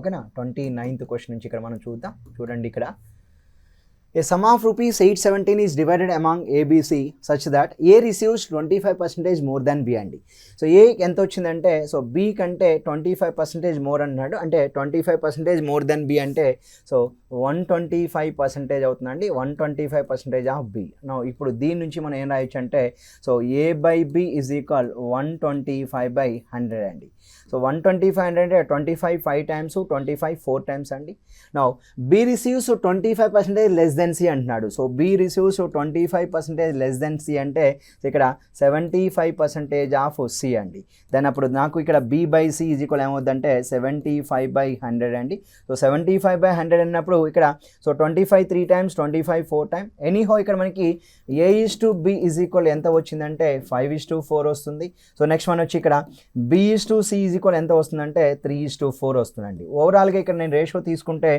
ఓకేనా. 29th question నుంచి ఇక్కడ మనం చూద్దాం. చూడండి ఇక్కడ, a sum of rupees 817 is divided among A, B, C such that A receives 25% more than B అండి. సో ఏ ఎంత వచ్చిందంటే, సో బి కంటే 25% మోర్ అన్నాడు, అంటే 25% మోర్ దెన్ బి అంటే సో 125% అవుతుందండి. 125% ఆఫ్ బి. నా ఇప్పుడు దీని నుంచి మనం ఏం రాయొచ్చు అంటే, so A by B is equal 125/100 అండి. సో 125 అంటే 25 5 times, 25 4 times అండి. నా B receives 25% less than C అంటున్నాడు. So B receives 25% less than C అంటే ఇక్కడ 75% ఆఫ్ సి అండి. దెన్ అప్పుడు నాకు ఇక్కడ B by C is equal ఏమవుద్దంటే 75/100 అండి. సో 75/100 అన్నప్పుడు ఇక్కడ సో 25 3 times, 25 4 times. ఎనీహో ఇక్కడ మనకి A/B ఈజ్ ఈక్వల్ ఎంత వచ్చిందంటే 5:4 వస్తుంది. సో నెక్స్ట్ వన్ వచ్చి ఇక్కడ B/C ఈజ్ ఈక్వల్ ఎంత వస్తుందంటే 3:4 వస్తుందండి. ఓవరాల్గా ఇక్కడ నేను రేషియో తీసుకుంటే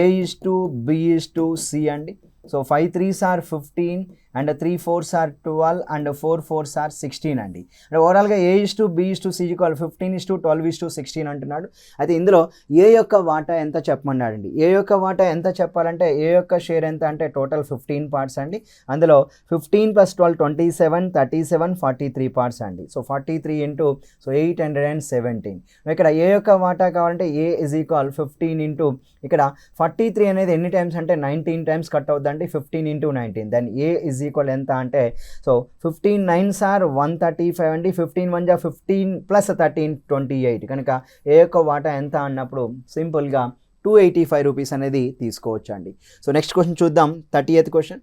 A/B/C అండి. So 5 3s are 15 and 3 4s are 12 and 4 4s are 16 అండి. అంటే ఓవరాల్గా A/B/C ఈక్వల్ 15:12:16 అంటున్నాడు. అయితే ఇందులో ఏ యొక్క వాటా ఎంత చెప్పమన్నాడండి. ఏ యొక్క వాటా ఎంత చెప్పాలంటే ఏ యొక్క షేర్ ఎంత అంటే టోటల్ 15 పార్ట్స్ అండి. అందులో 15 + 12 27, 37, 43 పార్ట్స్ అండి. So 43 into so 817. ఇక్కడ ఏ యొక్క వాటా కావాలంటే ఏ ఇజ్ ఈక్వల్ 15 ఇంటూ ఇక్కడ 43 అనేది ఎన్ని టైమ్స్ అంటే 19 టైమ్స్ కట్ అవుతుందండి. 15 into 19. Then A is equal ఎంత అంటే సో 15 9s are 135 అండి. 15 1 + 15 + 13 28. కనుక ఏ యొక్క వాటా ఎంత అన్నప్పుడు సింపుల్గా 285 రూపీస్ అనేది తీసుకోవచ్చు అండి. సో నెక్స్ట్ క్వశ్చన్ చూద్దాం. 30th question.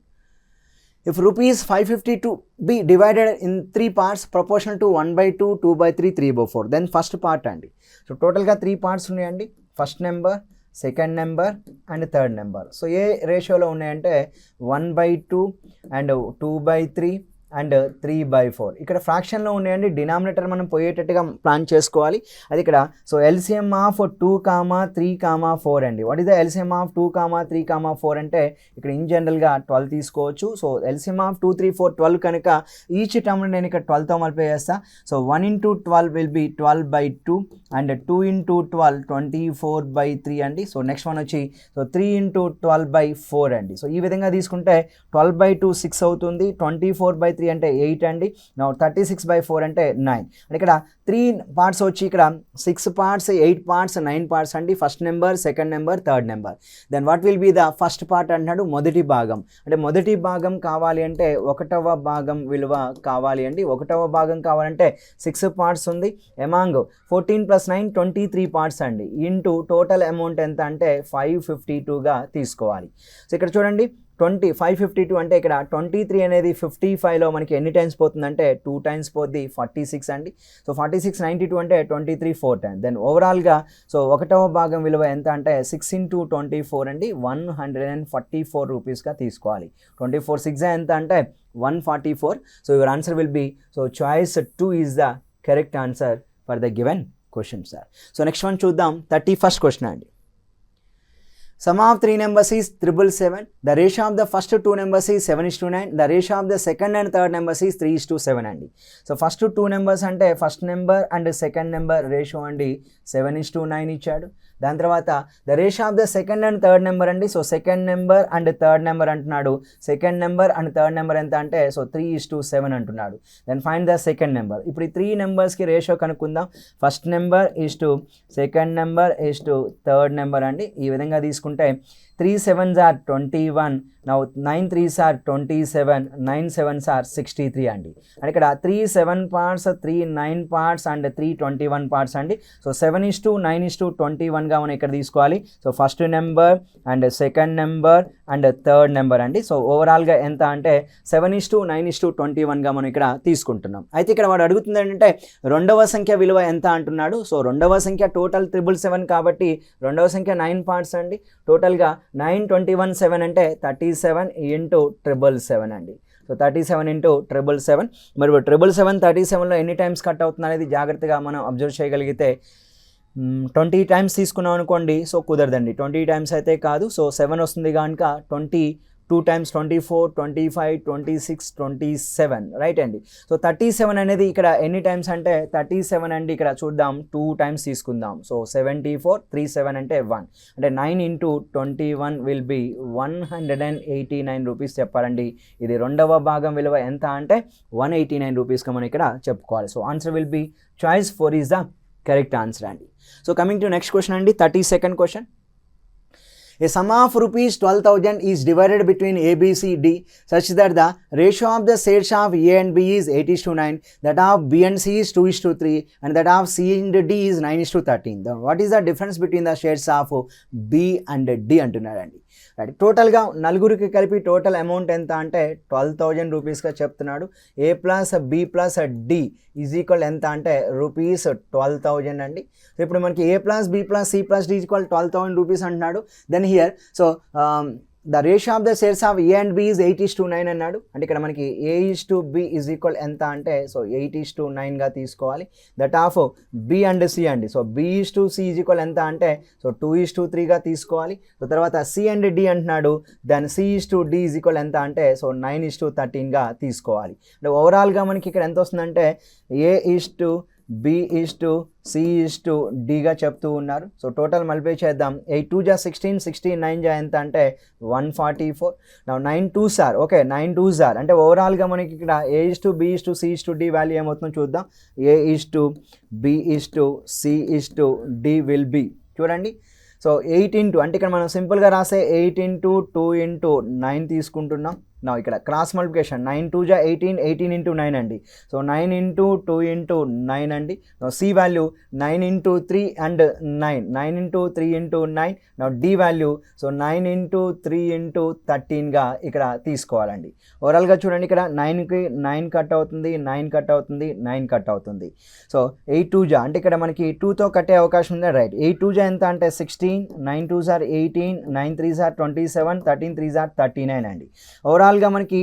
If rupees 552 be divided in 3 parts proportional to 1/2, 2/3, 3/4, then first part అండి. సో టోటల్గా 3 parts ఉన్నాయండి. First number, second number and third number. So ఏ రేషియోలో ఉన్నాయంటే 1/2 అండ్ 2/3 అండ్ 3/4. ఇక్కడ ఫ్రాక్షన్లో ఉన్నాయండి. డినామినేటర్ మనం పోయేటట్టుగా ప్లాన్ చేసుకోవాలి. అది ఇక్కడ సో ఎల్సిఎం ఆఫ్ 2, 3, 4 అండి. What is the LCM of 2, 3, 4 అంటే ఇక్కడ ఇన్ జనరల్గా 12 తీసుకోవచ్చు. సో ఎల్సిఎం ఆఫ్ 2, 3, 4 12 కనుక ఈచ్ టర్మ్ నేను ఇక్కడ 12తో మల్టిప్లై చేస్తా. సో 1 × 12 విల్ బి 12/2 అండ్ 2 × 12 24/3 అండి. సో నెక్స్ట్ వన్ వచ్చి సో 3 × 12/4 అండి. సో ఈ విధంగా తీసుకుంటే 12/2 6 అవుతుంది. 24/3 అంటే 8 అండి. 36/4 అంటే 9. అంటే ఇక్కడ 3 పార్ట్స్ వచ్చి ఇక్కడ 6 పార్ట్స్, 8 పార్ట్స్, 9 పార్ట్స్ అండి. First number, second number, third number. Then what will be the first part అంటున్నాడు. మొదటి భాగం. అంటే మొదటి భాగం కావాలి అంటే 1వ భాగం విలువ కావాలి అండి. 1వ భాగం కావాలంటే 6 పార్ట్స్ ఉంది. అమాంగ్ 14 + 9 23 పార్ట్స్ అండి. ఇంటూ టోటల్ అమౌంట్ ఎంత అంటే 552గా తీసుకోవాలి. సో ఇక్కడ చూడండి 552 అంటే ఇక్కడ 23 అనేది 55లో మనకి ఎన్ని టైమ్స్ పోతుందంటే 2 times పోద్ది, 46 అండి. సో 46 92 అంటే 23 4 times. దెన్ ఓవరాల్గా సో 1వ భాగం విలువ ఎంత అంటే 6 × 24 అండి. 144 రూపీస్గా తీసుకోవాలి. 24 6 ఎంత అంటే 144. So your answer will be so choice 2 is the correct answer for the given question sir. So next one చూద్దాం. 31st క్వశ్చన్ అండి. Sum of 3 numbers is 777. The ratio of the first 2 numbers is 7:9. The ratio of the second and third numbers is 3:7 అండి. So first 2 numbers అంటే first number and second number ratio అండి 7:9 ఇచ్చాడు. దాని తర్వాత the ratio of the second and third number అండి. So second number and third number అంటున్నాడు. Second number and third number ఎంత అంటే సో 3:7 అంటున్నాడు. Then find the second number. ఇప్పుడు ఈ 3 నెంబర్స్కి రేషియో కనుక్కుందాం. First number second number third number అండి. ఈ విధంగా తీసుకుంటే 3 7s are 21. Now 9 3s are 27. 9 7s are 63 అండి. అండ్ ఇక్కడ 3 7 parts, 3 9 parts అండ్ 3 21 parts అండి. సో 7:9:21గా మనం ఇక్కడ తీసుకోవాలి. So first number and second number and third number అండి. సో ఓవరాల్గా ఎంత అంటే 7:9:21గా మనం ఇక్కడ తీసుకుంటున్నాం. అయితే ఇక్కడ వాడు అడుగుతుంది ఏంటంటే రెండవ సంఖ్య విలువ ఎంత అంటున్నాడు. సో రెండవ సంఖ్య టోటల్ 777 కాబట్టి రెండవ సంఖ్య 9 పార్ట్స్ అండి. టోటల్గా 9 21 7 అంటే 37 × 777 అండి. సో 37 × 777. మరి 777 37లో ఎన్ని టైమ్స్ కట్ అవుతుంది అనేది జాగ్రత్తగా మనం అబ్జర్వ్ చేయగలిగితే 20 టైమ్స్ తీసుకున్నాం అనుకోండి. సో కుదరదండి. 20 టైమ్స్ అయితే కాదు. సో 7 వస్తుంది కనుక 22 2 times 24, 25, 26, 27 రైట్ అండి. సో 37 అనేది ఇక్కడ ఎన్ని టైమ్స్ అంటే 37 అండి, ఇక్కడ చూద్దాం 2 టైమ్స్ తీసుకుందాం. సో 74, 37 అంటే 1 అంటే 9 into 21 విల్ బి 189 రూపీస్ చెప్పాలండి. ఇది రెండవ భాగం విలువ ఎంత అంటే 189 రూపీస్గా మనం ఇక్కడ చెప్పుకోవాలి. So answer will be choice 4 is the correct answer అండి. So coming to next question అండి, 32nd question. A sum of rupees 12,000 is divided between A, B, C, D such that the ratio of the shares of A and B is 8:9, that of B and C is 2:3 and that of C and D is 9:13. What is the difference between the shares of B and D అంటున్నారండి. Right, టోటల్గా నలుగురికి కలిపి total amount ఎంత అంటే 12,000 రూపీస్గా చెప్తున్నాడు. A plus B plus D is equal ఎంత అంటే రూపీస్ 12,000 అండి. సో ఇప్పుడు మనకి A plus B plus C plus D is equal 12,000 rupees అంటున్నాడు. Then here so the ratio of the shares of A and B is 8:9 అన్నాడు. అంటే ఇక్కడ మనకి A:B ఈజ్ ఈక్వల్ ఎంత అంటే సో 8:9గా తీసుకోవాలి. That of B and C అండి. So B:C is equal ఎంత అంటే సో 2:3గా తీసుకోవాలి. సో తర్వాత C అండ్ D అంటున్నాడు. దెన్ C:D ఈజ్ ఈక్వల్ ఎంత అంటే సో 9:13గా తీసుకోవాలి. అంటే ఓవరాల్గా మనకి ఇక్కడ ఎంత వస్తుందంటే A:B:C:Dగా చెప్తూ ఉన్నారు. సో టోటల్ మల్టిప్లై చేద్దాం. 8 2 జా 16, 16 9 జా ఎంత అంటే 144. నా 9 2s are okay, 9 2s are అంటే ఓవరాల్గా మనకి ఇక్కడ A:B:C:D వాల్యూ ఏమవుతుందో చూద్దాం. A:B:C:D విల్ బి చూడండి. సో 8 into అంటే ఇక్కడ మనం సింపుల్గా రాసే 8 into 2 into 9 తీసుకుంటున్నాం. నా ఇక్కడ క్రాస్ మల్టిప్లికేషన్ 9 2 జా 18, 18 into 9 అండి. సో 9 into 2 into 9 అండి. C value 9 into 3 and 9, 9 into 3 into 9. నా D value so 9 into 3 into 13గా ఇక్కడ తీసుకోవాలండి. ఓవరాల్గా చూడండి, ఇక్కడ 9కి 9 కట్ అవుతుంది, 9 కట్ అవుతుంది, 9 కట్ అవుతుంది. సో 8 2 జా అంటే ఇక్కడ మనకి 2తో కట్టే అవకాశం ఉంది. రైట్, 8 2 జా ఎంత అంటే 16, 9 2s are 18, 9 3s are 27, 13 3s are 39 అండి. ఓవరాల్గా మనకి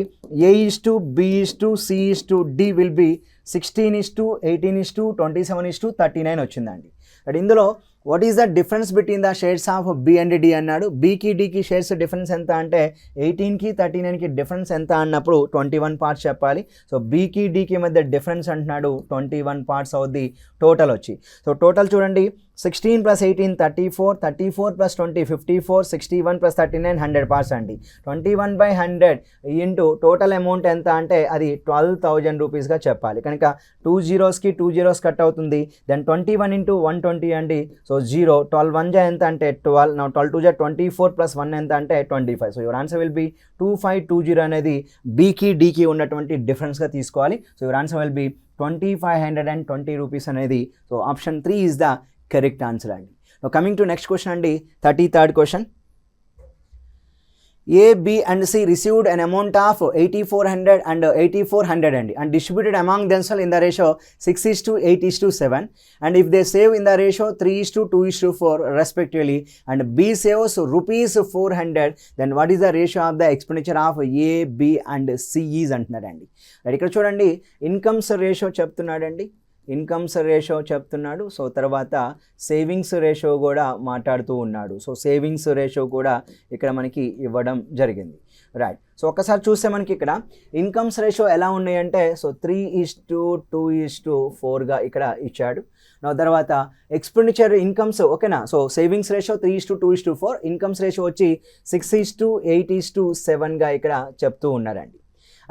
A:B:C:D విల్ బి 16:18:27:39 వచ్చిందండి. అంటే ఇందులో what is the difference between the shares of B and D అన్నాడు. బీకి డీకి షేర్స్ డిఫరెన్స్ ఎంత అంటే 18కి 39కి డిఫరెన్స్ ఎంత అన్నప్పుడు 21 పార్ట్స్ చెప్పాలి. సో బీకి డీకి మధ్య డిఫరెన్స్ అంటున్నాడు 21 పార్ట్స్ అవుద్ది టోటల్ వచ్చి. సో టోటల్ చూడండి, 16 + 18 34, 34 + 20 54, 61 + 39 100 పార్ట్స్ అండి. 21/100 ఇంటూ టోటల్ అమౌంట్ ఎంత అంటే అది 12,000 రూపీస్గా చెప్పాలి. కనుక 2 zeros-కి 2 zeros కట్ అవుతుంది. దెన్ 21 into 120 అండి. సో 0, 12 1 జా ఎంత అంటే 12. నా 12 2 జా 24 + 1 ఎంత అంటే 25. So your answer will be 2520 అనేది బీకి డీకి ఉన్నటువంటి డిఫరెన్స్గా తీసుకోవాలి. So your answer will be 2520 rupees అనేది. So option 3 is the correct answer అండి. కమింగ్ టు నెక్స్ట్ క్వశ్చన్ అండి, 33rd question. A, B and C received an amount of 8,400 and 8,400 and distributed among themselves in the ratio 6:8:7, and if they save in the ratio 3:2:4 respectively and B saves rupees 400, then what is the ratio of the expenditure of A, B and C is అంటున్నాడండి. ఇక్కడ చూడండి, incomes ratio చెప్తున్నాడండి, incomes ratio చెప్తున్నాడు. So తర్వాత savings ratio కూడా మాట్లాడుతూ ఉన్నాడు. So savings ratio కూడా ఇక్కడ మనకి ఇవ్వడం జరిగింది. రైట్, సో ఒక్కసారి చూస్తే మనకి ఇక్కడ ఇన్కమ్స్ రేషియో ఎలా ఉన్నాయంటే సో 3:2:4గా ఇక్కడ ఇచ్చాడు. తర్వాత ఎక్స్పెండిచర్ ఇన్కమ్స్ ఓకేనా. So savings ratio 3:2:4, incomes ratio వచ్చి 6:8:7గా ఇక్కడ చెప్తూ ఉన్నారండి.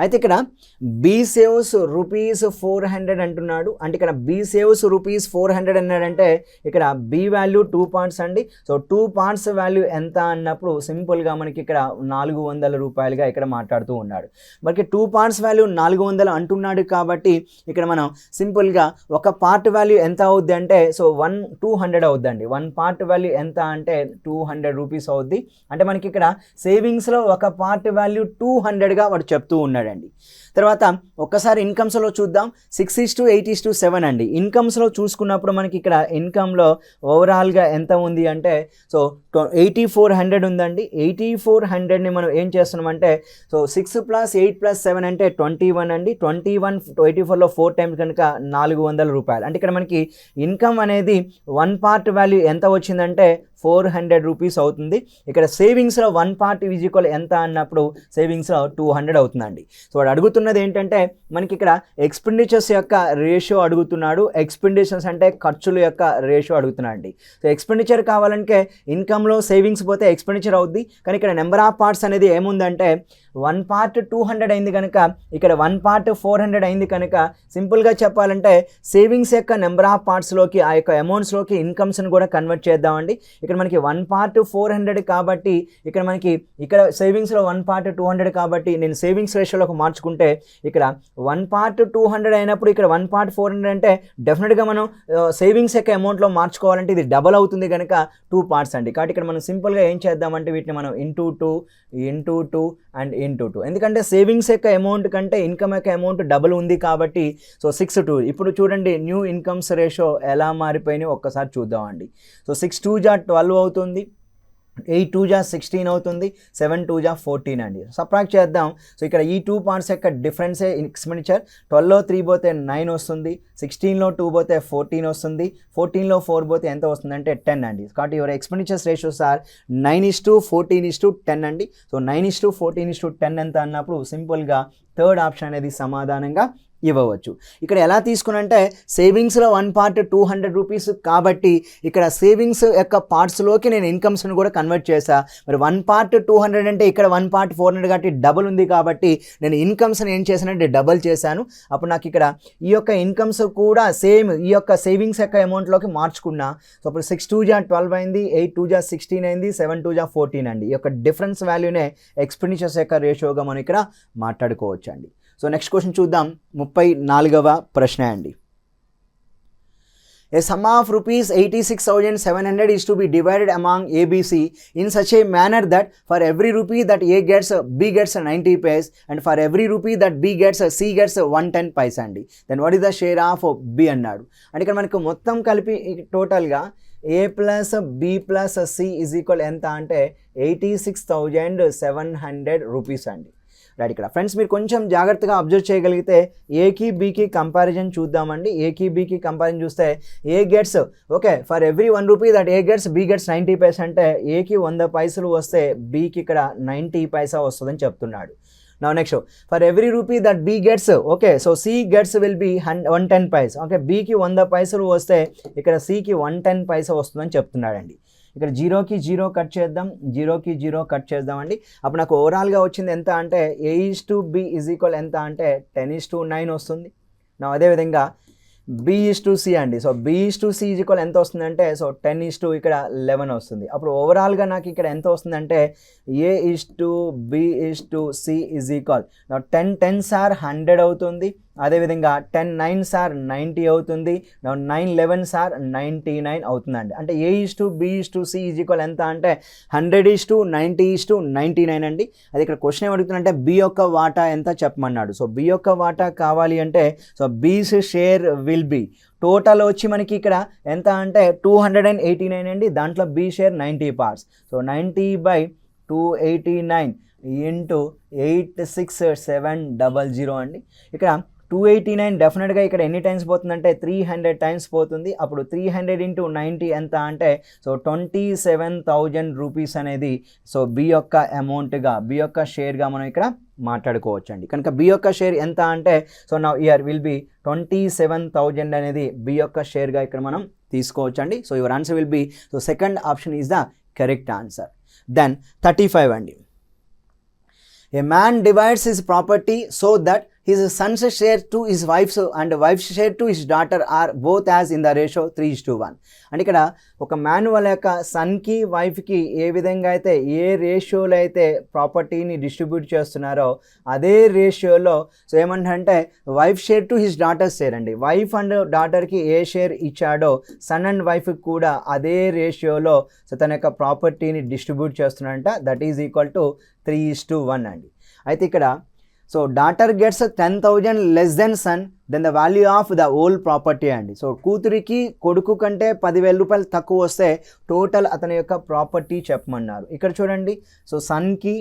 అయితే ఇక్కడ బీ సేవ్స్ రూపీస్ 400 అంటున్నాడు. అంటే ఇక్కడ బీ సేవ్స్ రూపీస్ 400 అన్నాడంటే ఇక్కడ బీ వాల్యూ 2 పార్ట్స్ అండి. సో 2 పార్ట్స్ వాల్యూ ఎంత అన్నప్పుడు సింపుల్గా మనకి ఇక్కడ 400 రూపాయలుగా ఇక్కడ మాట్లాడుతూ ఉన్నాడు. మనకి 2 పార్ట్స్ వాల్యూ 400 అంటున్నాడు కాబట్టి ఇక్కడ మనం సింపుల్గా ఒక పార్ట్ వాల్యూ ఎంత అవుద్ది అంటే సో 200 అవుద్దండి. 1 పార్ట్ వాల్యూ ఎంత అంటే 200 రూపీస్ అవుద్ది. అంటే మనకి ఇక్కడ సేవింగ్స్లో ఒక పార్ట్ వాల్యూ 200గా వాడు చెప్తూ ఉన్నాడు. తర్వాత ఒక్కసారి ఇన్కమ్స్లో చూద్దాం. 6:8:7 అండి. ఇన్కమ్స్లో చూసుకున్నప్పుడు మనకి ఇక్కడ ఇన్కమ్లో ఓవరాల్గా ఎంత ఉంది అంటే సో 8400 ఉందండి. 8400ని మనం ఏం చేస్తున్నామంటే సో 6 + 8 + 7 అంటే 21 అండి. 21 84లో 4 టైమ్స్ కనుక 400 రూపాయలు. అంటే ఇక్కడ మనకి ఇన్కమ్ అనేది 1 పార్ట్ వాల్యూ ఎంత వచ్చిందంటే 400 రూపీస్ అవుతుంది. ఇక్కడ సేవింగ్స్లో 1 పార్ట్ ఈజ్ ఈక్వల్ ఎంత అన్నప్పుడు సేవింగ్స్లో 200 అవుతుందండి. సో వాడు అడుగుతున్నది ఏంటంటే మనకి ఇక్కడ ఎక్స్పెండిచర్స్ యొక్క రేషియో అడుగుతున్నాడు. ఎక్స్పెండిచర్స్ అంటే ఖర్చుల యొక్క రేషియో అడుగుతున్నాడు అండి. సో ఎక్స్పెండిచర్ కావాలంటే ఇన్కమ్లో సేవింగ్స్ పోతే ఎక్స్పెండిచర్ అవుద్ది. కానీ ఇక్కడ నెంబర్ ఆఫ్ పార్ట్స్ అనేది ఏముందంటే 1 పార్ట్ 200 అయింది కనుక ఇక్కడ 1 పార్ట్ 400 అయింది కనుక సింపుల్గా చెప్పాలంటే సేవింగ్స్ యొక్క నెంబర్ ఆఫ్ పార్ట్స్లోకి ఆ యొక్క అమౌంట్స్లోకి ఇన్కమ్స్ని కూడా కన్వర్ట్ చేద్దామండి. ఇక్కడ మనకి 1 పార్ట్ 400 కాబట్టి ఇక్కడ సేవింగ్స్లో 1 పార్ట్ 200 కాబట్టి నేను సేవింగ్స్ రేషియోలోకి మార్చుకుంటే ఇక్కడ 1 పార్ట్ 200 అయినప్పుడు ఇక్కడ 1 పార్ట్ 400 అంటే డెఫినెట్గా మనం సేవింగ్స్ యొక్క అమౌంట్లో మార్చుకోవాలంటే ఇది డబల్ అవుతుంది కనుక 2 పార్ట్స్ అండి. కాబట్టి ఇక్కడ మనం సింపుల్గా ఏం చేద్దామంటే వీటిని మనం ఇంటూ 2 అండ్ ఇంటూ 2 ఎందుకంటే సేవింగ్స్ యొక్క అమౌంట్ కంటే ఇన్కమ్ యొక్క అమౌంట్ డబుల్ ఉంది కాబట్టి సో 6:2. ఇప్పుడు చూడండి న్యూ ఇన్కమ్స్ రేషియో ఎలా మారిపోయినాయి ఒక్కసారి చూద్దామండి. సో 6 2 12 అవుతుంది, 8 2 16 అవుతుంది, 7 2 14 అండి. సబ్ట్రాక్ట్ చేద్దాం. సో ఇక్కడ ఈ 2 పార్ట్స్ యొక్క డిఫరెన్సే ఎక్స్పెండిచర్. 12లో 3 పోతే 9 వస్తుంది, 16లో 2 పోతే 14 వస్తుంది, 14లో 4 పోతే ఎంత వస్తుంది అంటే 10 అండి. కాబట్టి యువర్ ఎక్స్పెండిచర్స్ రేషియోస్ ఆర్ 9:14:10 అండి. సో 9:14:10 ఎంత అన్నప్పుడు సింపుల్గా థర్డ్ ఆప్షన్ అనేది సమాధానంగా ఇవ్వవచ్చు. ఇక్కడ ఎలా తీసుకునంటే సేవింగ్స్లో 1 పార్ట్ 200 రూపీస్ కాబట్టి ఇక్కడ సేవింగ్స్ యొక్క పార్ట్స్లోకి నేను ఇన్కమ్స్ని కూడా కన్వర్ట్ చేశా. మరి 1 పార్ట్ 200 అంటే ఇక్కడ 1 పార్ట్ 400 కాబట్టి డబుల్ ఉంది కాబట్టి నేను ఇన్కమ్స్ని ఏం చేశానంటే డబుల్ చేశాను. అప్పుడు నాకు ఇక్కడ ఈ యొక్క ఇన్కమ్స్ కూడా సేమ్ ఈ యొక్క సేవింగ్స్ యొక్క అమౌంట్లోకి మార్చుకున్నా. సో అప్పుడు 6 2 12 అయింది, 8 2 16 అయింది, 7 2 14 అండి. ఈ యొక్క డిఫరెన్స్ వాల్యూనే ఎక్స్పెండిచర్స్ యొక్క రేషియోగా మనం ఇక్కడ మాట్లాడుకోవచ్చు అండి. సో నెక్స్ట్ క్వశ్చన్ చూద్దాం. 34వ ప్రశ్న అండి. A sum of rupees 86,700 is to be divided among ABC in such a manner that for every rupee that A gets, B gets 90 paise and for every rupee that B gets, C gets 110 paise అండి. Then what is the share of B అన్నాడు. అంటే ఇక్కడ మనకు మొత్తం కలిపి టోటల్గా A plus B plus C is equal ఎంత అంటే 86,700 రూపీస్ అండి. రైట్. ఇక్కడ ఫ్రెండ్స్ మీరు కొంచెం జాగ్రత్తగా అబ్జర్వ్ చేయగలిగితే ఏకి బీకి కంపారిజన్ చూద్దామండి. ఏకి బీకి కంపారిజన్ చూస్తే A gets okay for every 1 rupee that A gets B gets 90 paisa అంటే ఏకి 100 పైసలు వస్తే బీకి ఇక్కడ 90 పైసా వస్తుందని చెప్తున్నాడు. Now next, for every rupee that B gets, okay, so C gets will be 110 paise. Okay, B కి 100 పైసలు వస్తే ఇక్కడ C కి 110 పైసా వస్తుందని చెప్తున్నాడండి. ఇక్కడ 0కి 0 కట్ చేద్దాం, 0కి 0 కట్ చేద్దామండి. అప్పుడు నాకు ఓవరాల్గా వచ్చింది ఎంత అంటే A:B ఈజ్ ఈక్వల్ ఎంత అంటే 10:9 వస్తుంది. నా అదేవిధంగా B:C అండి. సో B:C ఈజ్ ఈక్వల్ ఎంత వస్తుందంటే సో 10:11 ఇక్కడ 11 వస్తుంది. అప్పుడు ఓవరాల్గా నాకు ఇక్కడ ఎంత వస్తుందంటే A:B:C is equal 10 10s are 100 అవుతుంది. అదేవిధంగా 10 9s are 90 అవుతుంది. 9 11s are 99 అవుతుందండి. అంటే A:B:C ఈజ్ ఈక్వల్ ఎంత అంటే 100:90:99 అండి. అది ఇక్కడ క్వశ్చన్ ఏం అడుగుతుందంటే B యొక్క వాటా ఎంత చెప్పమన్నాడు. సో B యొక్క వాటా కావాలి అంటే so B's share will be total వచ్చి మనకి ఇక్కడ ఎంత అంటే 289 అండి. దాంట్లో B share 90 parts. So 90/289 into 86700 అండి. ఇక్కడ 289 డెఫినెట్గా ఇక్కడ ఎన్ని టైమ్స్ పోతుందంటే 300 టైమ్స్ పోతుంది. అప్పుడు 300 × 90 ఎంత అంటే సో 27,000 రూపీస్ అనేది సో B యొక్క అమౌంట్గా B యొక్క షేర్గా మనం ఇక్కడ మాట్లాడుకోవచ్చు అండి. కనుక B యొక్క షేర్ ఎంత అంటే so now year will be 27,000 అనేది B యొక్క షేర్గా ఇక్కడ మనం తీసుకోవచ్చు అండి. So your answer will be so second option is the correct answer. Then 35 అండి. A man divides his property so that his son's share to his wife's and wife's share to his daughter are both as in the ratio 3:1. అంటే ఇక్కడ ఒక man వాళ్ళ యొక్క సన్కి వైఫ్కి ఏ విధంగా అయితే ఏ రేషియోలో అయితే ప్రాపర్టీని డిస్ట్రిబ్యూట్ చేస్తున్నారో అదే రేషియోలో సో ఏమంటారంటే wife share to his daughter share అండి. వైఫ్ అండ్ డాటర్కి ఏ షేర్ ఇచ్చాడో సన్ అండ్ వైఫ్కి కూడా అదే రేషియోలో సో తన యొక్క ప్రాపర్టీని డిస్ట్రిబ్యూట్ చేస్తున్నాడంట. దట్ ఈజ్ ఈక్వల్ టు 3:1 అండి. అయితే ఇక్కడ so daughter gets 10,000 less than son then the value of the old property అండి. సో కూతురికి కొడుకు కంటే 10,000 రూపాయలు తక్కువ వస్తే టోటల్ అతని యొక్క ప్రాపర్టీ చెప్పమన్నారు. ఇక్కడ చూడండి, సో సన్కి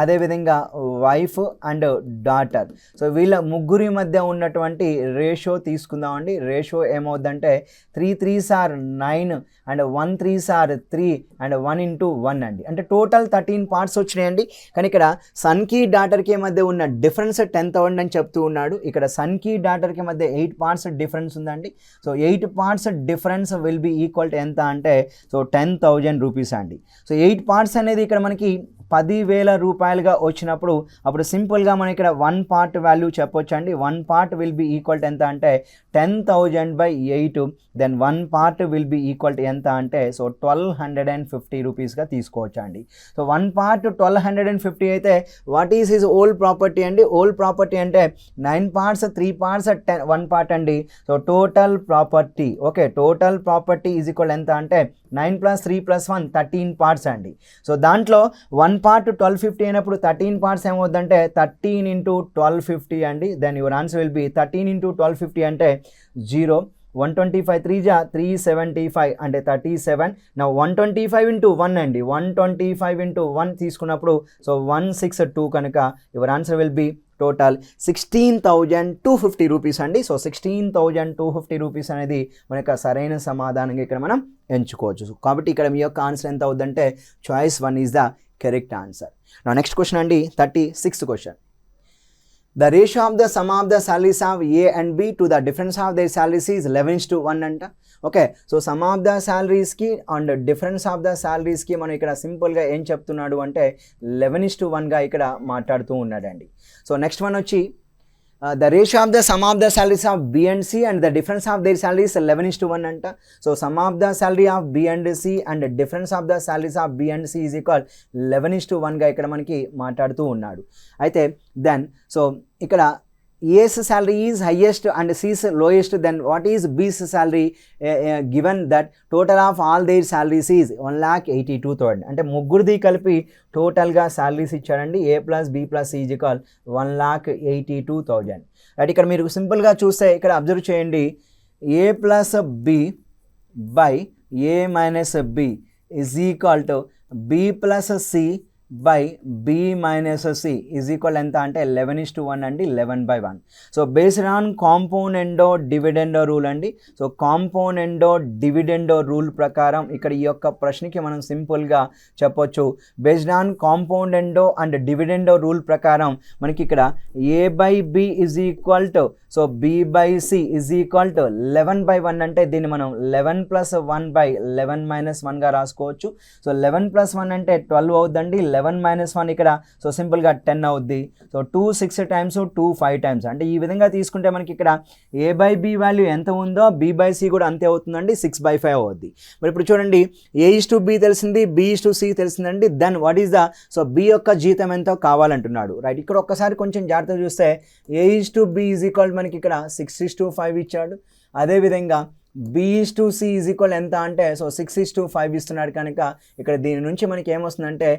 అదేవిధంగా వైఫ్ అండ్ డాటర్, సో వీళ్ళ ముగ్గురి మధ్య ఉన్నటువంటి రేషియో తీసుకుందామండి. రేషియో ఏమవుద్దంటే 3 3s are 9 and 1 3s are 3 and 1:1 అండి. అంటే టోటల్ 13 పార్ట్స్ వచ్చినాయండి. కానీ ఇక్కడ సన్కి డాటర్కి మధ్య ఉన్న డిఫరెన్స్ 10,000 అని చెప్తూ ఉన్నాడు. ఇక్కడ సన్కి డాటర్కి మధ్య 8 పార్ట్స్ డిఫరెన్స్ ఉందండి. So 8 parts difference will be equal to ఎంత అంటే సో 10,000 రూపీస్ అండి. సో 8 పార్ట్స్ అనేది ఇక్కడ మనకి 10,000 రూపాయలుగా వచ్చినప్పుడు అప్పుడు సింపుల్గా మనం ఇక్కడ 1 పార్ట్ వాల్యూ చెప్పొచ్చు అండి. 1 part will be equal to ఎంత అంటే 10,000/8, then 1 part will be equal to ఎంత అంటే సో 1,250 రూపీస్గా తీసుకోవచ్చు అండి. సో 1 పార్ట్ 1,250 అయితే what is his old property అండి. ఓల్డ్ ప్రాపర్టీ అంటే 9 పార్ట్స్ 3 పార్ట్స్ 1 పార్ట్ అండి. So total property, okay, total property is equal ఎంత అంటే 9 + 3 + 1 13 పార్ట్స్ అండి. సో దాంట్లో 1 పార్ట్ 1250 అయినప్పుడు 13 పార్ట్స్ ఏమవుద్దంటే 13 × 1250 అండి. Then your answer will be 13 × 1250 అంటే 0. 125 3 × 375 అంటే 37. నా 125 × 1 అండి. 125 × 1 తీసుకున్నప్పుడు సో 162 కనుక your answer will B total 16,250 rupees అండి. సో 16,250 రూపీస్ అనేది మన యొక్క సరైన సమాధానంగా ఇక్కడ మనం ఎంచుకోవచ్చు. కాబట్టి ఇక్కడ మీ యొక్క ఆన్సర్ ఎంత అవుద్దంటే choice 1 is the correct answer. నా నెక్స్ట్ క్వశ్చన్ అండి 36th question. The ratio of the sum of the salaries of A and B to the difference of their salaries is 11:1 అంట. Okay, so sum of the సాలరీస్కి and difference of the సాలరీస్కి మనం ఇక్కడ సింపుల్గా ఏం చెప్తున్నాడు అంటే 11:1గా ఇక్కడ మాట్లాడుతూ ఉన్నాడండి. సో నెక్స్ట్ వన్ వచ్చి the ratio of the sum of the salaries of B and C and the difference of their salaries 11:1 అంట. So sum of the salary of B and C and difference of the salaries of B and C is equal 11:1గా ఇక్కడ మనకి మాట్లాడుతూ ఉన్నాడు. అయితే then so ఇక్కడ A's salary is highest and C's lowest, then what is B's salary given that total of all their salaries is 1,82,000. అంటే ముగ్గురిది కలిపి టోటల్గా salaries ఇచ్చాడండి. A + B + C is equal 1,82,000. Right, ఇక్కడ మీరు సింపుల్గా చూస్తే ఇక్కడ అబ్జర్వ్ చేయండి, A + B by A - B is equal to B + C by B - C is equal ఎంత అంటే 11:1 అండి, 11/1. So based on componendo dividendo rule అండి. సో కాంపౌండెండో డివిడెండో రూల్ ప్రకారం ఇక్కడ ఈ యొక్క ప్రశ్నకి మనం సింపుల్గా చెప్పొచ్చు, based on componendo and dividendo rule ప్రకారం మనకి ఇక్కడ A/B is equal to so B/C is equal to 11/1 అంటే దీన్ని మనం 11 + 1/11 - 1గా రాసుకోవచ్చు. సో 11 + 1 అంటే 12 అవుద్దండి. 11 - 1 ఇక్కడ సో సింపుల్గా 10 అవుద్ది. సో 2 6 టైమ్స్ 2 5 టైమ్స్ అంటే ఈ విధంగా తీసుకుంటే మనకి ఇక్కడ A/B వాల్యూ ఎంత ఉందో B/C కూడా అంతే అవుతుందండి, 6/5 అవుద్ది. మరి ఇప్పుడు చూడండి, A/B తెలిసింది, B/C తెలిసిందండి. Then what is the so B యొక్క జీతం ఎంతో కావాలంటున్నాడు. రైట్, ఇక్కడ ఒక్కసారి కొంచెం జాగ్రత్తగా చూస్తే A/B ఈజ్ ఈక్వల్ మనకి ఇక్కడ 6:5 ఇచ్చాడు. అదేవిధంగా B/C ఈజ్ ఈక్వల్ ఎంత అంటే సో 6:5 ఇస్తున్నాడు కనుక ఇక్కడ దీని నుంచి మనకి ఏమొస్తుందంటే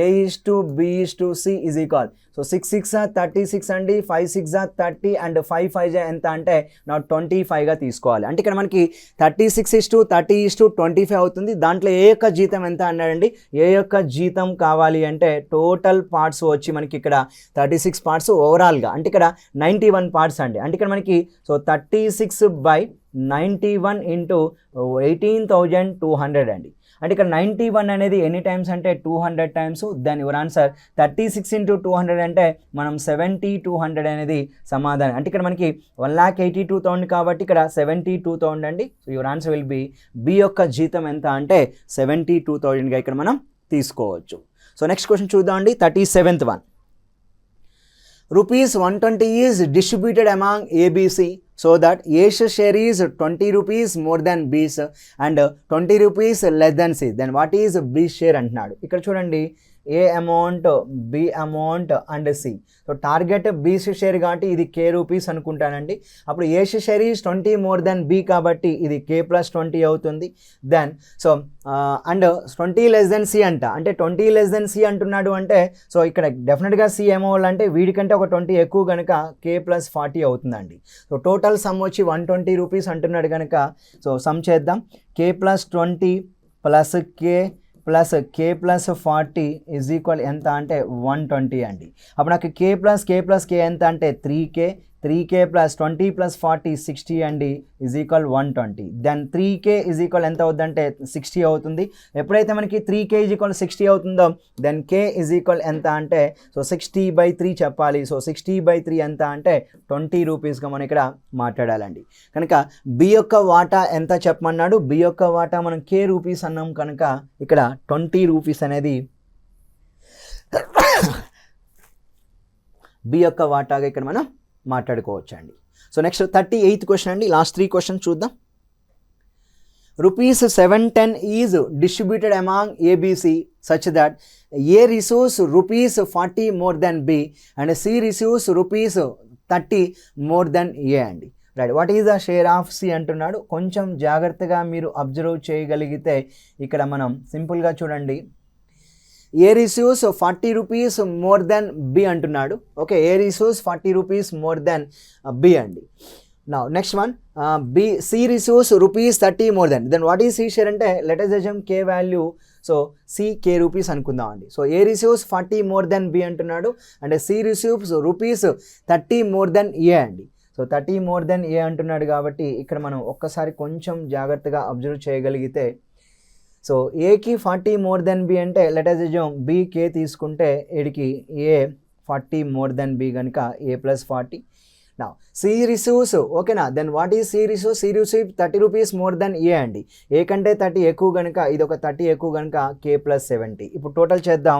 A/B/C ఈజ్ ఈక్వల్ సో 6 6 36 అండి, 5 6 30 అండ్ 5 5 ఎంత అంటే నా 25గా తీసుకోవాలి. అంటే ఇక్కడ మనకి 36:30:25 అవుతుంది. దాంట్లో ఏ యొక్క జీతం ఎంత అన్నాడండి, ఏ యొక్క జీతం కావాలి అంటే టోటల్ పార్ట్స్ వచ్చి మనకి ఇక్కడ 36 పార్ట్స్ ఓవరాల్గా, అంటే ఇక్కడ 91 పార్ట్స్ అండి. అంటే ఇక్కడ మనకి సో 36/91 × 18,200 అండి. అంటే ఇక్కడ 91 అనేది ఎన్ని టైమ్స్ అంటే 200 టైమ్స్. దెన్ యువర్ ఆన్సర్ 36 × 200 అంటే మనం 7200 అనేది సమాధానం. అంటే ఇక్కడ మనకి 1,82,000 కాబట్టి ఇక్కడ 72,000 అండి. So your answer will be B యొక్క జీతం ఎంత అంటే 72,000గా ఇక్కడ మనం తీసుకోవచ్చు. సో నెక్స్ట్ క్వశ్చన్ చూద్దాం అండి, 37th one. ₹120 is distributed among ABC so that A's share is 20 rupees more than B's and 20 rupees less than C. Then what is B's share అంటున్నాడు. ఇక్కడ చూడండి, A amount, B amount and C. So target BC share కాబట్టి ఇది K rupees అనుకుంటానండి. అప్పుడు A share is 20 more than B కాబట్టి ఇది K plus 20 అవుతుంది. Then so and 20 less than C అంట, అంటే 20 లెస్ దెన్ సి అంటున్నాడు అంటే సో ఇక్కడ డెఫినెట్గా సి ఏమవ్వాలంటే వీడికంటే ఒక 20 ఎక్కువ కనుక కే ప్లస్ 40 అవుతుందండి. సో టోటల్ సమ్ వచ్చి 120 రూపీస్ అంటున్నాడు కనుక సో సమ్ చేద్దాం. K plus 20 plus K plus 40 is equal ఎంత అంటే 120 అండి. అప్పుడు నాకు కే ప్లస్ కే ఎంత అంటే 3K ప్లస్ 20 ప్లస్ 40 60 అండి is equal 120. Then 3K is equal ఎంత అవుతుందంటే 60 అవుతుంది. ఎప్పుడైతే మనకి 3K ఈజ్ ఈక్వల్ 60 అవుతుందో దెన్ K ఈజ్ ఈక్వల్ ఎంత అంటే సో 60/3 చెప్పాలి. సో 60/3 ఎంత అంటే 20 రూపీస్గా మనం ఇక్కడ మాట్లాడాలండి. కనుక బి యొక్క వాటా ఎంత చెప్పమన్నాడు, బి యొక్క వాటా మనం కే రూపీస్ అన్నాం కనుక ఇక్కడ 20 రూపీస్ అనేది బి యొక్క వాటాగా ఇక్కడ మనం మాట్లాడుకోవచ్చండి. సో నెక్స్ట్ 38th క్వశ్చన్ అండి. లాస్ట్ 3 క్వశ్చన్ చూద్దాం. Rupees 710 is distributed among ABC such that A receives rupees 40 more than B and C receives rupees 30 more than A అండి. Right, what is the share of C అంటున్నాడు. కొంచెం జాగ్రత్తగా మీరు observe చేయగలిగితే ఇక్కడ మనం సింపుల్గా చూడండి. A receives 40 rupees more than B అంటున్నాడు. Okay, A receives 40 rupees more than B అండి. Now next one B C receives rupees 30 more than what is C share అంటే let us assume K value so C K rupees అనుకుందాం అండి. So A receives 40 more than B అంటున్నాడు అంటే C receives rupees 30 more than A అండి. So 30 more than ఏ అంటున్నాడు కాబట్టి ఇక్కడ మనం ఒక్కసారి కొంచెం జాగ్రత్తగా అబ్జర్వ్ చేయగలిగితే సో ఏకి 40 మోర్ దెన్ బి అంటే లెట్ us assume బి కే తీసుకుంటే ఏడికి ఏ 40 మోర్ దెన్ బి కనుక ఏ ప్లస్ 40. నా సి రిసీవ్స్ ఓకేనా. Then what is C receives, C receive 30 rupees more than A అండి. ఏ కంటే 30 ఎక్కువ కనుక ఇది ఒక 30 ఎక్కువ కనుక కే ప్లస్ 70. ఇప్పుడు టోటల్ చేద్దాం.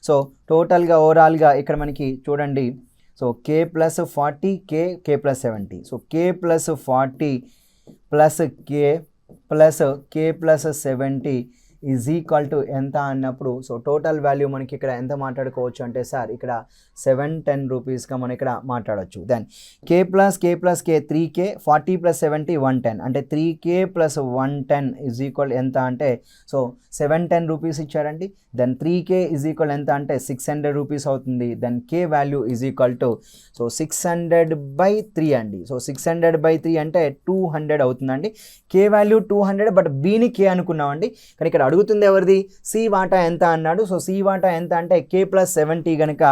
సో టోటల్గా ఓవరాల్గా ఇక్కడ మనకి చూడండి. So K plus 40 K plus 70. So K plus 40 plus K plus 70 is equal to ఎంత అన్నప్పుడు సో టోటల్ వాల్యూ మనకి ఇక్కడ ఎంత మాట్లాడుకోవచ్చు అంటే సార్ ఇక్కడ 710 రూపీస్గా మనం ఇక్కడ మాట్లాడవచ్చు. దెన్ కే ప్లస్ కే 3K 40 ప్లస్ 70 110 అంటే 3K ప్లస్ 110 ఈజ్ ఈక్వల్ ఎంత అంటే సో 710 రూపీస్ ఇచ్చారండి. దెన్ 3K ఈజ్ ఈక్వల్ ఎంత అంటే 600 రూపీస్ అవుతుంది. Then K value is equal to so 600/3 అండి. సో 600/3 అంటే 200 అవుతుందండి. కే వాల్యూ 200 బట్ బీని కే అనుకున్నామండి. కానీ ఇక్కడ అడుగుతుంది ఎవరిది, సి వాటా ఎంత అన్నాడు. సో సి వాటా ఎంత అంటే కే ప్లస్ 70 కనుక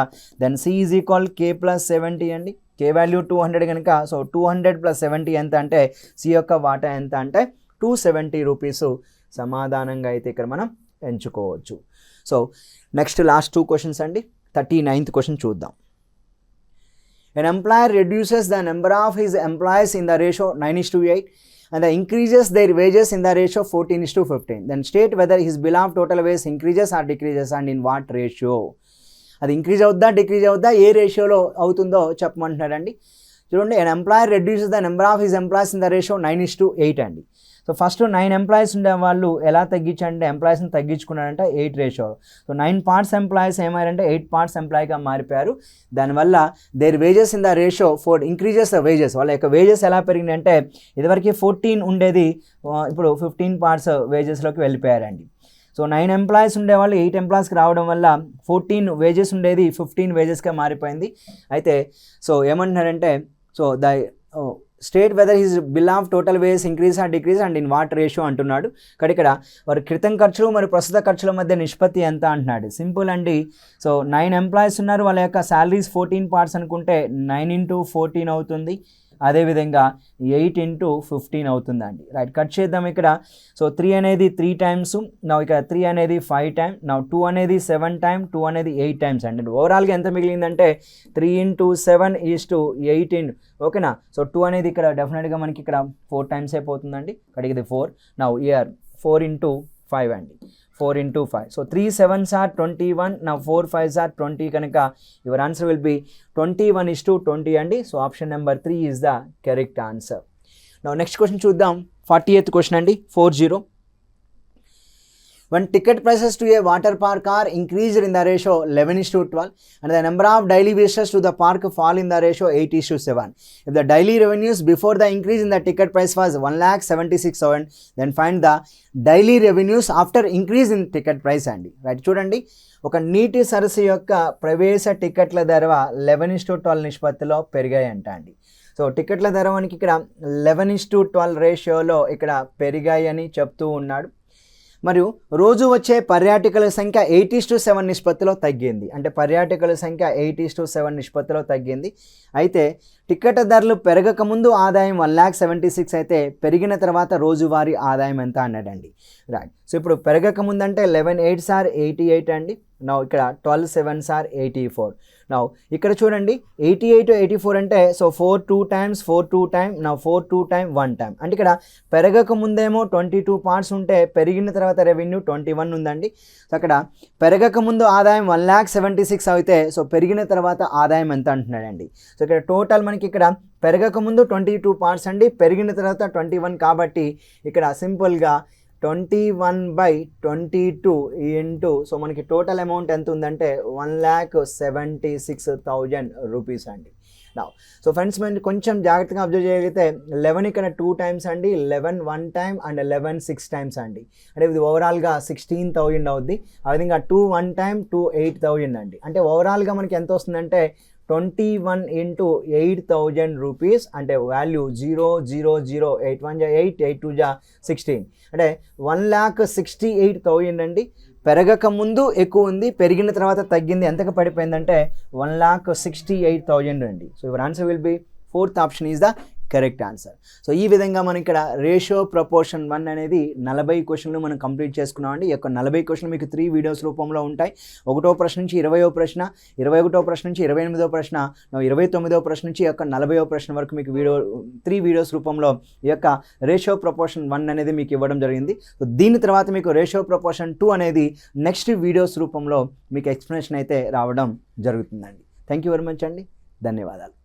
then C is equal K plus 70 అండి. కే వాల్యూ 200 కనుక సో 200 ప్లస్ 70 ఎంత అంటే సి యొక్క వాటా ఎంత అంటే 270 రూపీస్ సమాధానంగా అయితే ఇక్కడ మనం ఎంచుకోవచ్చు. సో నెక్స్ట్ లాస్ట్ 2 క్వశ్చన్స్ అండి. 39th క్వశ్చన్ చూద్దాం. An employer reduces the number of his employees in the ratio 9:8 and increases their wages in the ratio 14:15. Then state whether his bill of total wage increases or decreases and in what ratio. అది increase అవుద్దా decrease అవుద్దా ఏ రేషియోలో అవుతుందో చెప్పమంటున్నాడండి. చూడండి, an employer reduces the number of his employees in the ratio 9:8 అండి. So first 9 employees ఉండే వాళ్ళు ఎలా తగ్గించంటే ఎంప్లాయీస్ని తగ్గించుకున్నారంటే 8 రేషియో. సో 9 పార్ట్స్ ఎంప్లాయీస్ ఏమారంటే 8 పార్ట్స్ ఎంప్లాయీగా మారిపోయారు. దానివల్ల their wages in the ratio 4 increases the wages. వాళ్ళ యొక్క వేజెస్ ఎలా పెరిగినాయి అంటే ఇదివరకు 14 ఉండేది, ఇప్పుడు 15 పార్ట్స్ వేజెస్లోకి వెళ్ళిపోయారండి. సో 9 ఎంప్లాయీస్ ఉండేవాళ్ళు 8 ఎంప్లాయీస్కి రావడం వల్ల 14 వేజెస్ ఉండేది 15 వేజెస్గా మారిపోయింది. అయితే సో ఏమంటున్నారంటే so state whether his bill of total wages increase or decrease and in what ratio అంటున్నాడు. ఇక్కడ వారి క్రితం ఖర్చులు మరియు ప్రస్తుత ఖర్చుల మధ్య నిష్పత్తి ఎంత అంటున్నాడు. సింపుల్ అండి. సో 9 ఎంప్లాయీస్ ఉన్నారు, వాళ్ళ యొక్క శాలరీస్ 14 పార్ట్స్ అనుకుంటే 9 × 14 అవుతుంది. అదేవిధంగా 8 × 15 అవుతుందండి. రైట్, కట్ చేద్దాం. ఇక్కడ సో 3 అనేది 3 టైమ్స్, నా ఇక్కడ 3 అనేది 5 టైమ్, నా 2 అనేది 7 టైమ్, 2 అనేది 8 టైమ్స్ అండి. ఓవరాల్గా ఎంత మిగిలిందంటే 3 × 7 = 18. ఓకేనా. సో 2 అనేది ఇక్కడ డెఫినెట్గా మనకి ఇక్కడ 4 టైమ్స్ అయిపోతుందండి. ఇక్కడికి ఇది 4. నా ఇయర్ 4 × 5 అండి. 4 × 5. So 3 7s are 21. Now 4 5s are 20 కనుక your answer will be 21:20 అండి. So option number 3 is the correct answer. Now next question చూద్దాం. 40th క్వశ్చన్ అండి. 40. when ticket prices to a water park are increased in the ratio 11:12 and the number of daily visitors to the park fall in the ratio 8:7. If the daily revenues before the increase in the ticket price was 1,76,000, then find the daily revenues after increase in ticket price అండి. Right, చూడండి, ఒక నీటి సరస్సు యొక్క ప్రవేశ టికెట్ల ధర 11:12 నిష్పత్తిలో పెరిగాయంట అండి. సో టికెట్ల ధర మనకి ఇక్కడ 11:12 రేషియోలో ఇక్కడ పెరిగాయని చెప్తూ ఉన్నాడు. మరియు రోజు వచ్చే పర్యాటకుల సంఖ్య 8:7 నిష్పత్తిలో తగ్గింది. అంటే పర్యాటకుల సంఖ్య 8:7 నిష్పత్తిలో తగ్గింది. అయితే టికెట్ ధరలు పెరగక ముందు ఆదాయం 1,76,000 అయితే పెరిగిన తర్వాత రోజువారీ ఆదాయం ఎంత అన్నాడండి. రైట్, సో ఇప్పుడు పెరగక ముందు అంటే 11/8 ఆర్ 88 అండి. నా ఇక్కడ 12/7 ఆర్ 84. నా ఇక్కడ చూడండి 88 84 అంటే సో 4 2 times 4 2 time నా 4 2 time 1 time అంటే ఇక్కడ పెరగక ముందేమో 22 పార్ట్స్ ఉంటే పెరిగిన తర్వాత రెవెన్యూ 21 ఉందండి. సో అక్కడ పెరగక ముందు ఆదాయం 1,76,000 అయితే సో పెరిగిన తర్వాత ఆదాయం ఎంత అంటున్నాడండి. సో ఇక్కడ టోటల్ మనకి ఇక్కడ పెరగక ముందు 22 పార్ట్స్ అండి, పెరిగిన తర్వాత 21 కాబట్టి ఇక్కడ సింపుల్గా 21/22 ఇంటూ సో మనకి టోటల్ అమౌంట్ ఎంత ఉందంటే 1,76,000 రూపీస్ అండి. నా సో ఫ్రెండ్స్ మనం కొంచెం జాగ్రత్తగా అబ్జర్వ్ చేయగలిగితే 11 ఇక్కడ 2 times అండి, 11 1 time అండ్ 11 6 times అండి. అంటే ఇది ఓవరాల్గా 16,000 అవుద్ది. ఆ విధంగా 2 1 time 2 8,000 అండి. అంటే ఓవరాల్గా మనకి ఎంత వస్తుందంటే 21 into 8,000 రూపీస్ అంటే వాల్యూ 000 8 1 8 8 2 16 అంటే 1,68,000 అండి. పెరగక ముందు ఎక్కువ ఉంది, పెరిగిన తర్వాత తగ్గింది. ఎంతకు పడిపోయిందంటే 1,68,000 అండి. So your answer will B 4th option is the correct answer. So ఈ విధంగా మనం ఇక్కడ రేషియో ప్రపోర్షన్ 1 అనేది 40 క్వశ్చన్లు మనం కంప్లీట్ చేసుకున్నామండి. ఈ యొక్క 40 క్వశ్చన్లు మీకు 3 వీడియోస్ రూపంలో ఉంటాయి. 1వ ప్రశ్న నుంచి 20వ ప్రశ్న, 21వ ప్రశ్న నుంచి 28వ ప్రశ్న, 29వ ప్రశ్న నుంచి ఈ యొక్క 40వ ప్రశ్న వరకు మీకు 3 వీడియోస్ రూపంలో ఈ యొక్క రేషియో ప్రపోర్షన్ 1 అనేది మీకు ఇవ్వడం జరిగింది. సో దీని తర్వాత మీకు రేషియో ప్రపోర్షన్ 2 అనేది నెక్స్ట్ వీడియోస్ రూపంలో మీకు ఎక్స్ప్లెనేషన్ అయితే రావడం జరుగుతుందండి. థ్యాంక్ యూ వెరీ మచ్ అండి. ధన్యవాదాలు.